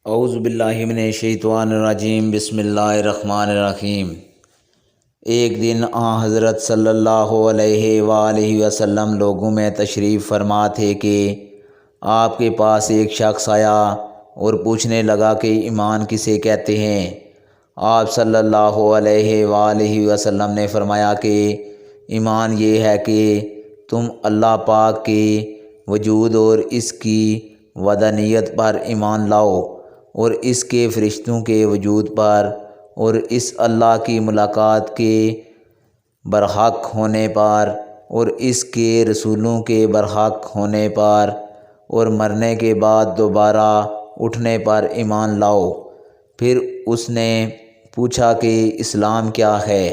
اعوذ باللہ من الشیطان الرجیم بسم اللہ الرحمن الرحیم۔ ایک دن حضرت صلی اللہ علیہ وآلہ وسلم لوگوں میں تشریف فرما تھے کہ آپ کے پاس ایک شخص آیا اور پوچھنے لگا کہ ایمان کسے کہتے ہیں۔ آپ صلی اللہ علیہ وآلہ وسلم نے فرمایا کہ ایمان یہ ہے کہ تم اللہ پاک کے وجود اور اس کی وحدانیت پر ایمان لاؤ، اور اس کے فرشتوں کے وجود پر، اور اس اللہ کی ملاقات کے برحق ہونے پر، اور اس کے رسولوں کے برحق ہونے پر، اور مرنے کے بعد دوبارہ اٹھنے پر ایمان لاؤ۔ پھر اس نے پوچھا کہ اسلام کیا ہے؟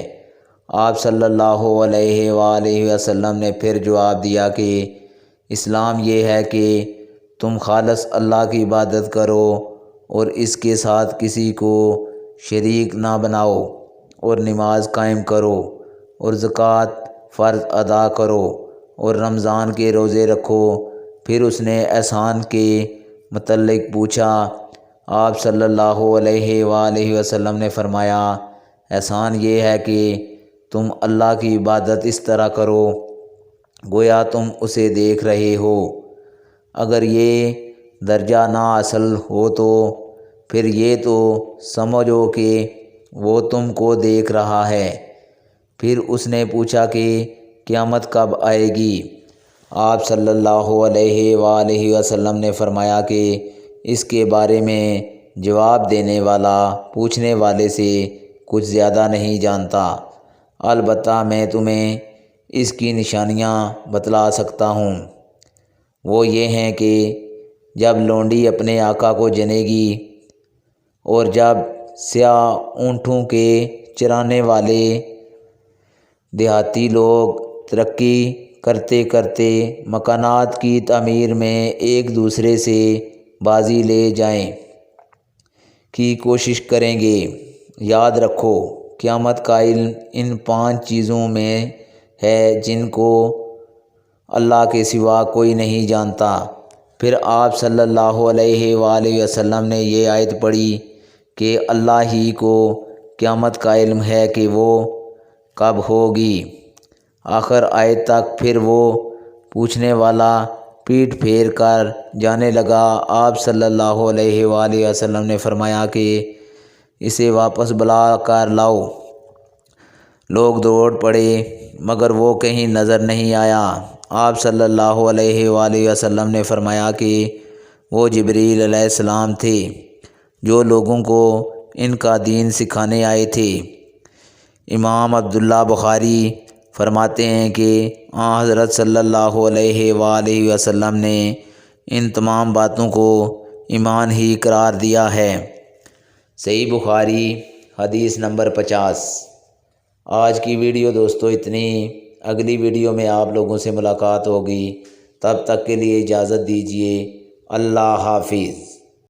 آپ صلی اللہ علیہ وآلہ وسلم نے پھر جواب دیا کہ اسلام یہ ہے کہ تم خالص اللہ کی عبادت کرو اور اس کے ساتھ کسی کو شریک نہ بناؤ، اور نماز قائم کرو، اور زکوٰۃ فرض ادا کرو، اور رمضان کے روزے رکھو۔ پھر اس نے احسان کے متعلق پوچھا۔ آپ صلی اللہ علیہ وآلہ وسلم نے فرمایا، احسان یہ ہے کہ تم اللہ کی عبادت اس طرح کرو گویا تم اسے دیکھ رہے ہو۔ اگر یہ درجہ نہ حاصل ہو تو پھر یہ تو سمجھو کہ وہ تم کو دیکھ رہا ہے۔ پھر اس نے پوچھا کہ قیامت کب آئے گی؟ آپ صلی اللہ علیہ وآلہ وسلم نے فرمایا کہ اس کے بارے میں جواب دینے والا پوچھنے والے سے کچھ زیادہ نہیں جانتا، البتہ میں تمہیں اس کی نشانیاں بتلا سکتا ہوں۔ وہ یہ ہیں کہ جب لونڈی اپنے آقا کو جنے گی، اور جب سیاہ اونٹوں کے چرانے والے دیہاتی لوگ ترقی کرتے کرتے مکانات کی تعمیر میں ایک دوسرے سے بازی لے جائیں کی کوشش کریں گے۔ یاد رکھو، قیامت کا علم ان 5 چیزوں میں ہے جن کو اللہ کے سوا کوئی نہیں جانتا۔ پھر آپ صلی اللہ علیہ وآلہ وسلم نے یہ آیت پڑھی کہ اللہ ہی کو قیامت کا علم ہے کہ وہ کب ہوگی، آخر آیت تک۔ پھر وہ پوچھنے والا پیٹھ پھیر کر جانے لگا۔ آپ صلی اللہ علیہ وآلہ وسلم نے فرمایا کہ اسے واپس بلا کر لاؤ۔ لوگ دوڑ پڑے مگر وہ کہیں نظر نہیں آیا۔ آپ صلی اللہ علیہ وآلہ وسلم نے فرمایا کہ وہ جبریل علیہ السلام تھے جو لوگوں کو ان کا دین سکھانے آئے تھے۔ امام عبداللہ بخاری فرماتے ہیں کہ حضرت صلی اللہ علیہ وآلہ وسلم نے ان تمام باتوں کو ایمان ہی قرار دیا ہے۔ صحیح بخاری حدیث نمبر 50۔ آج کی ویڈیو دوستو اتنی، اگلی ویڈیو میں آپ لوگوں سے ملاقات ہوگی، تب تک کے لیے اجازت دیجیے۔ اللہ حافظ۔